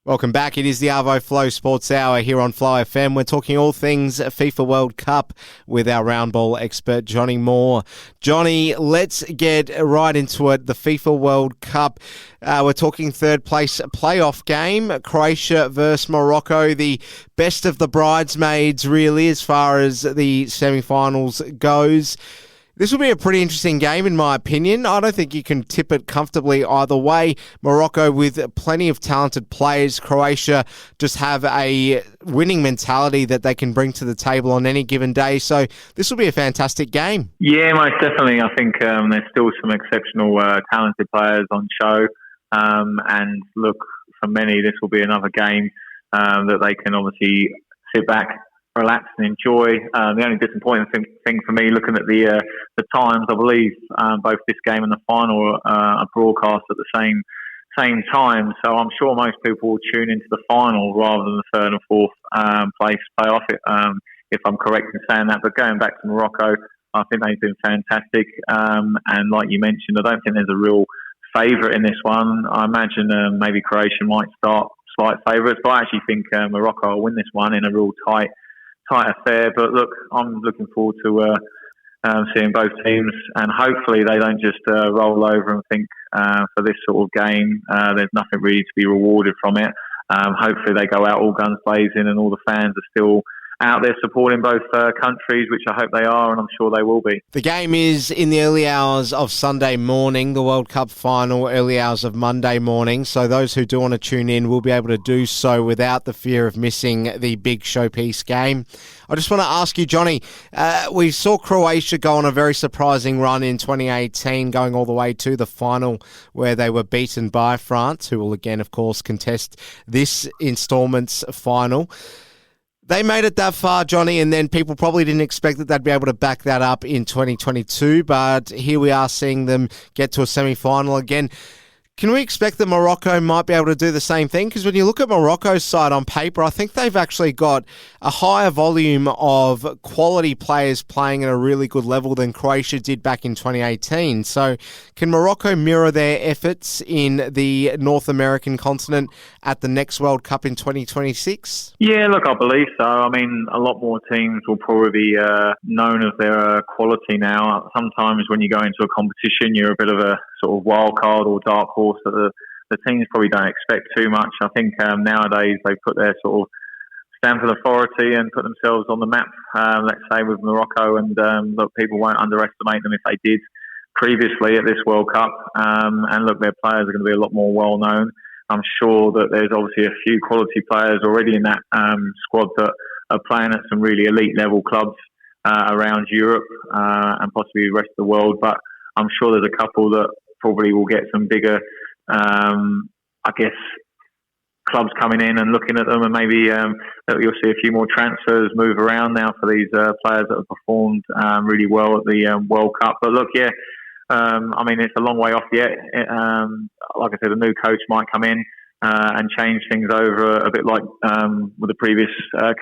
Welcome back. It is the Arvo Flow Sports Hour here on Fly FM. We're talking all things FIFA World Cup with our round ball expert, Johnny Moore. Johnny, let's get right into it. The FIFA World Cup. We're talking third place playoff game, Croatia versus Morocco. The best of the bridesmaids, really, as far as the semi-finals goes. This will be a pretty interesting game, in my opinion. I don't think you can tip it comfortably either way. Morocco with plenty of talented players. Croatia just have a winning mentality that they can bring to the table on any given day. So this will be a fantastic game. Yeah, most definitely. I think there's still some exceptional talented players on show. And look, for many, this will be another game that they can obviously sit back, relax and enjoy. The only disappointing thing for me, looking at the times, I believe both this game and the final are broadcast at the same time. So I'm sure most people will tune into the final rather than the third and fourth place playoff, if I'm correct in saying that. But going back to Morocco, I think they've been fantastic. And like you mentioned, I don't think there's a real favourite in this one. I imagine maybe Croatia might start slight favourites, but I actually think Morocco will win this one in a real tight affair. But look, I'm looking forward to seeing both teams, and hopefully they don't just roll over and think for this sort of game there's nothing really to be rewarded from it. Hopefully they go out all guns blazing and all the fans are still out there supporting both countries, which I hope they are, and I'm sure they will be. The game is in the early hours of Sunday morning, the World Cup final, early hours of Monday morning. So those who do want to tune in will be able to do so without the fear of missing the big showpiece game. I just want to ask you, Johnny, we saw Croatia go on a very surprising run in 2018, going all the way to the final where they were beaten by France, who will again, of course, contest this installment's final. They made it that far, Johnny, and then people probably didn't expect that they'd be able to back that up in 2022, but here we are seeing them get to a semi-final again. Can we expect that Morocco might be able to do the same thing? Because when you look at Morocco's side on paper, I think they've actually got a higher volume of quality players playing at a really good level than Croatia did back in 2018. So can Morocco mirror their efforts in the North American continent at the next World Cup in 2026? Yeah, look, I believe so. I mean, a lot more teams will probably be known of their quality now. Sometimes when you go into a competition, you're a bit of a sort of wild card or dark horse that the teams probably don't expect too much. I think nowadays they put their sort of stamp of authority and put themselves on the map, let's say with Morocco, and look, people won't underestimate them if they did previously at this World Cup. And look, their players are going to be a lot more well known. I'm sure that there's obviously a few quality players already in that squad that are playing at some really elite level clubs around Europe and possibly the rest of the world. But I'm sure there's a couple that probably will get some bigger, I guess, clubs coming in and looking at them, and maybe you'll see a few more transfers move around now for these players that have performed really well at the World Cup. But look, yeah, I mean, it's a long way off yet. Like I said, a new coach might come in and change things over a bit like with the previous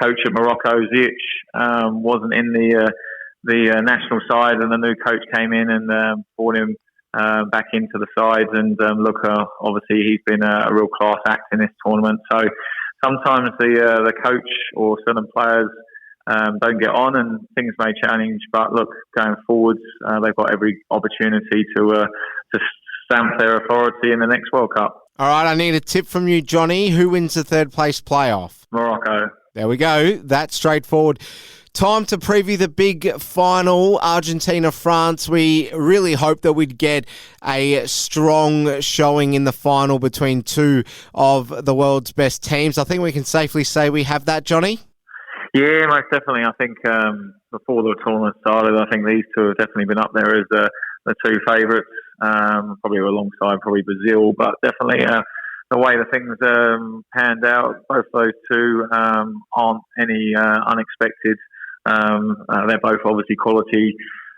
coach at Morocco. Ziyech wasn't in the national side, and the new coach came in and brought him back into the sides. And look, obviously he's been a real class act in this tournament. So sometimes the coach or certain players don't get on, and things may change. But look, going forwards, they've got every opportunity to stamp their authority in the next World Cup. All right, I need a tip from you, Johnny. Who wins the third place playoff? Morocco. There we go. That's straightforward. Time to preview the big final, Argentina-France. We really hope that we'd get a strong showing in the final between two of the world's best teams. I think we can safely say we have that, Johnny. Yeah, most definitely. I think before the tournament started, I think these two have definitely been up there as the two favourites, probably alongside Brazil, but definitely the way the things panned out, both those two aren't any unexpected. They're both obviously quality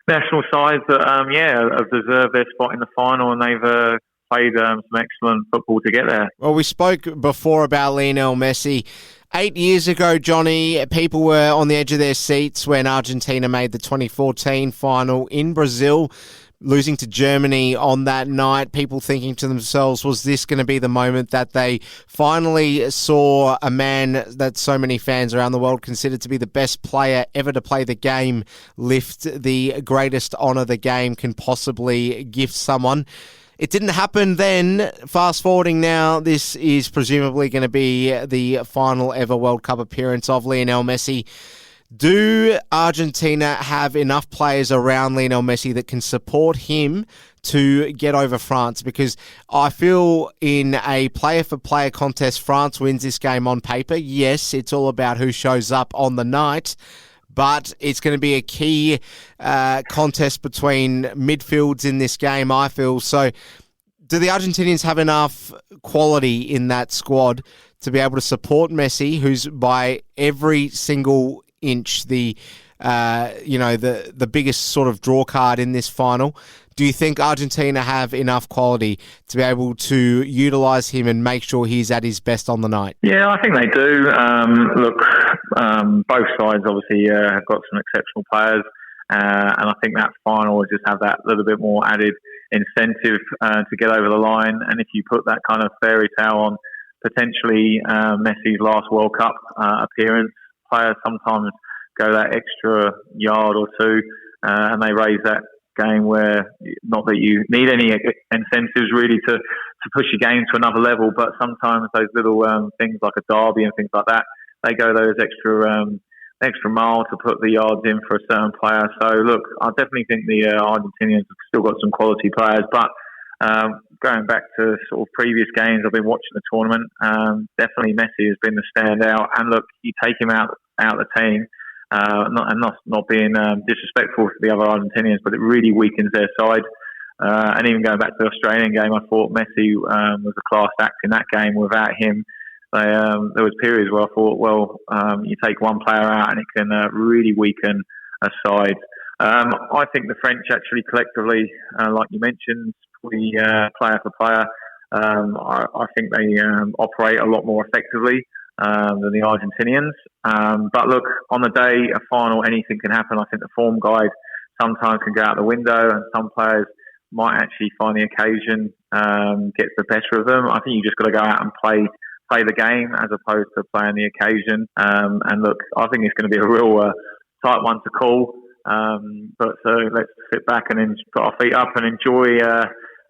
national sides that, have deserved their spot in the final, and they've played some excellent football to get there. Well, we spoke before about Lionel Messi. 8 years ago, Johnny, people were on the edge of their seats when Argentina made the 2014 final in Brazil. losing to Germany on that night, people thinking to themselves, was this going to be the moment that they finally saw a man that so many fans around the world considered to be the best player ever to play the game lift the greatest honour the game can possibly gift someone? It didn't happen then. Fast forwarding now, this is presumably going to be the final ever World Cup appearance of Lionel Messi. Do Argentina have enough players around Lionel Messi that can support him to get over France? Because I feel in a player-for-player contest, France wins this game on paper. Yes, it's all about who shows up on the night, but it's going to be a key contest between midfields in this game, I feel. So do the Argentinians have enough quality in that squad to be able to support Messi, who's by every single inch the biggest sort of draw card in this final? Do you think Argentina have enough quality to be able to utilise him and make sure he's at his best on the night? Yeah, I think they do. Both sides obviously have got some exceptional players, and I think that final will just have that little bit more added incentive to get over the line. And if you put that kind of fairy tale on potentially Messi's last World Cup appearance, players sometimes go that extra yard or two, and they raise that game where, not that you need any incentives really to push your game to another level, but sometimes those little things like a derby and things like that, they go those extra mile to put the yards in for a certain player. So look, I definitely think the Argentinians have still got some quality players, but going back to sort of previous games, I've been watching the tournament. Definitely Messi has been the standout, and look, you take him out of the team, not being disrespectful to the other Argentinians, but it really weakens their side. And even going back to the Australian game, I thought Messi was a class act in that game. Without him, there was periods where I thought, you take one player out and it can really weaken a side. I think the French actually collectively, like you mentioned, player for player, I think they operate a lot more effectively than the Argentinians. But look, on the day, a final, anything can happen. I think the form guide sometimes can go out the window, and some players might actually find the occasion gets the better of them. I think you just got to go out and play the game as opposed to playing the occasion. And look, I think it's going to be a real tight one to call. But let's sit back and then put our feet up and enjoy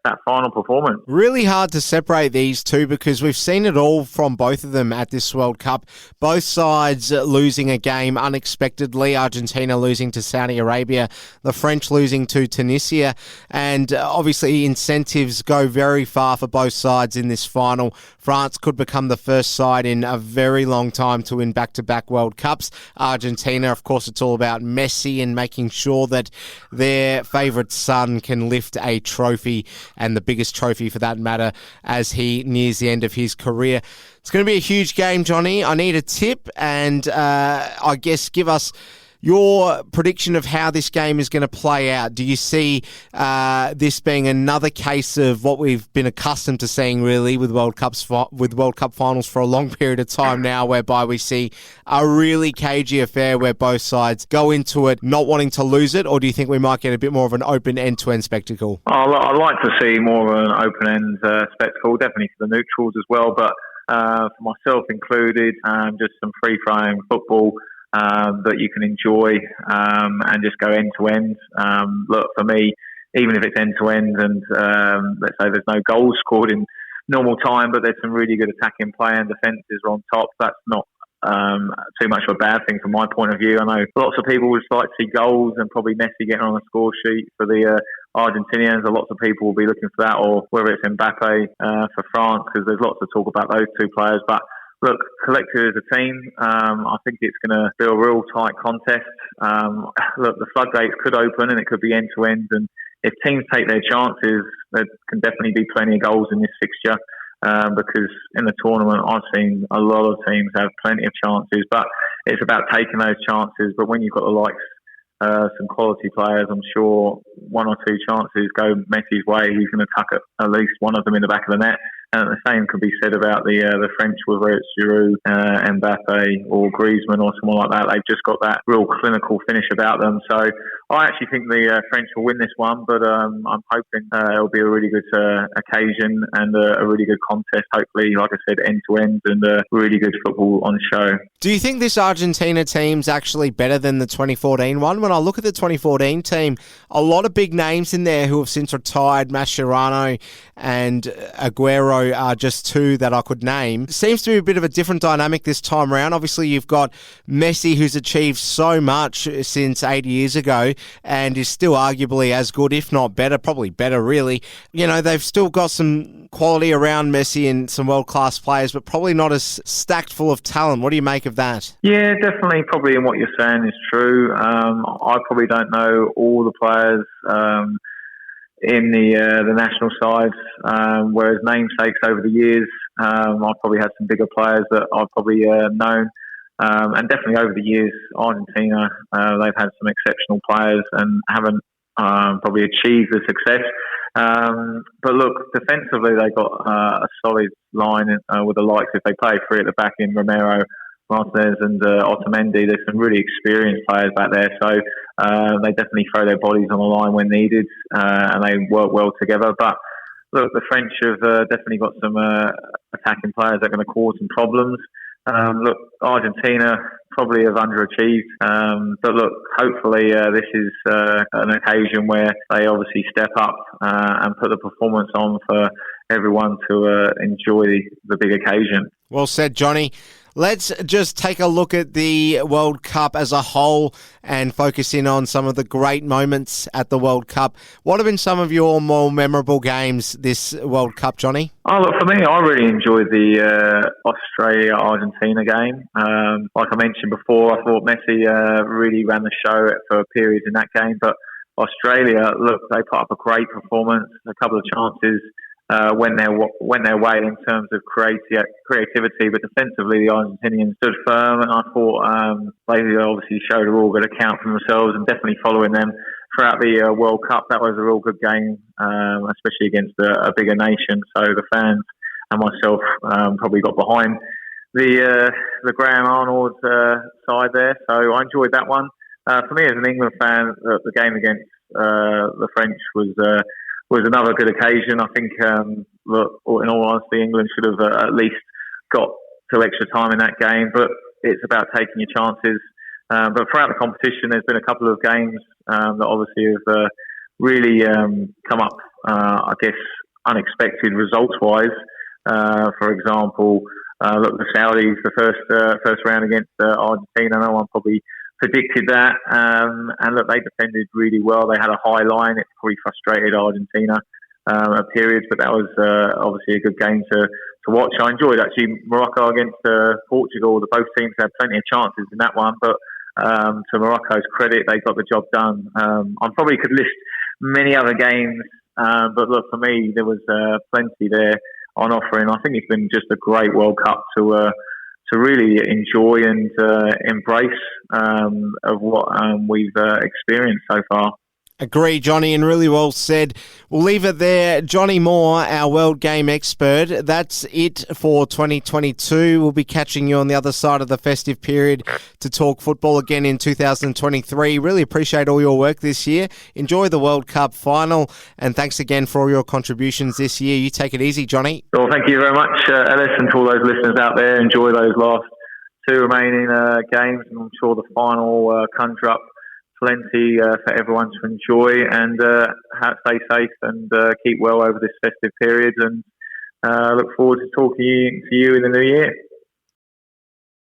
that final performance. Really hard to separate these two because we've seen it all from both of them at this World Cup. Both sides losing a game unexpectedly. Argentina losing to Saudi Arabia, the French losing to Tunisia, and obviously incentives go very far for both sides in this final. France could become the first side in a very long time to win back-to-back World Cups. Argentina, of course, it's all about Messi and making sure that their favourite son can lift a trophy, and the biggest trophy for that matter, as he nears the end of his career. It's going to be a huge game, Johnny. I need a tip, and I guess give us your prediction of how this game is going to play out. Do you see this being another case of what we've been accustomed to seeing, really, with World Cup finals for a long period of time now, whereby we see a really cagey affair where both sides go into it not wanting to lose it, or do you think we might get a bit more of an open end-to-end spectacle? I'd like to see more of an open-end spectacle, definitely for the neutrals as well, but for myself included, just some free-flowing football that you can enjoy and just go end to end. Look, for me, even if it's end to end and let's say there's no goals scored in normal time, but there's some really good attacking play and defences are on top, that's not too much of a bad thing from my point of view. I know lots of people would like to see goals and probably Messi getting on the score sheet for the Argentinians. Lots of people will be looking for that, or whether it's Mbappe for France, because there's lots to talk about those two players. But look, collectively as a team, I think it's going to be a real tight contest. Look, the floodgates could open and it could be end-to-end. And if teams take their chances, there can definitely be plenty of goals in this fixture. Because in the tournament, I've seen a lot of teams have plenty of chances. But it's about taking those chances. But when you've got the likes, some quality players, I'm sure one or two chances go Messi's way, he's going to tuck at least one of them in the back of the net. And the same could be said about the French, whether it's Giroud, Mbappe or Griezmann or someone like that. They've just got that real clinical finish about them. So I actually think the French will win this one, but I'm hoping it'll be a really good occasion and a really good contest. Hopefully, like I said, end to end and really good football on show. Do you think this Argentina team's actually better than the 2014 one? When I look at the 2014 team, a lot of big names in there who have since retired. Mascherano and Aguero are just two that I could name. Seems to be a bit of a different dynamic this time around. Obviously, you've got Messi, who's achieved so much since 8 years ago and is still arguably as good, if not better, probably better, really. You know, they've still got some quality around Messi and some world-class players, but probably not as stacked full of talent. What do you make of that? Yeah, definitely. Probably in what you're saying is true. I probably don't know all the players in the national sides, whereas namesakes over the years, I've probably had some bigger players that I've probably known. And definitely over the years, Argentina, they've had some exceptional players and haven't probably achieved the success. But look, defensively, they got a solid line with the likes. If they play three at the back in Romero, Martinez and Otamendi, there's some really experienced players back there. So they definitely throw their bodies on the line when needed and they work well together. But look, the French have definitely got some attacking players that are going to cause some problems. Look, Argentina probably have underachieved. But look, hopefully this is an occasion where they obviously step up and put the performance on for everyone to enjoy the big occasion. Well said, Johnny. Let's just take a look at the World Cup as a whole and focus in on some of the great moments at the World Cup. What have been some of your more memorable games this World Cup, Johnny? Oh, look, for me, I really enjoyed the Australia-Argentina game. Like I mentioned before, I thought Messi really ran the show for periods in that game. But Australia, look, they put up a great performance, a couple of chances. Went their way in terms of creativity, but defensively the Argentinians stood firm, and I thought they obviously showed a real good account for themselves and definitely following them throughout the World Cup. That was a real good game, especially against a bigger nation. So the fans and myself probably got behind the Graham Arnold side there. So I enjoyed that one. For me as an England fan, the game against the French was another good occasion. I think, look, in all honesty, England should have at least got to extra time in that game, but it's about taking your chances. But throughout the competition, there's been a couple of games that obviously have really come up, I guess, unexpected results-wise. For example, look, the Saudis, the first round against Argentina, no one probably predicted that, and look, they defended really well. They had a high line. It probably frustrated Argentina at periods, but that was obviously a good game to watch. I enjoyed actually Morocco against Portugal. Both teams had plenty of chances in that one, but to Morocco's credit, they got the job done. I probably could list many other games, but look, for me, there was plenty there on offer, and I think it's been just a great World Cup to really enjoy and embrace of what we've experienced so far. Agree, Johnny, and really well said. We'll leave it there. Johnny Moore, our World Game expert. That's it for 2022. We'll be catching you on the other side of the festive period to talk football again in 2023. Really appreciate all your work this year. Enjoy the World Cup final, and thanks again for all your contributions this year. You take it easy, Johnny. Well, thank you very much, Ellis, and to all those listeners out there. Enjoy those last two remaining games, and I'm sure the final conjure up plenty for everyone to enjoy, and stay safe and keep well over this festive period, and look forward to talking to you in the new year.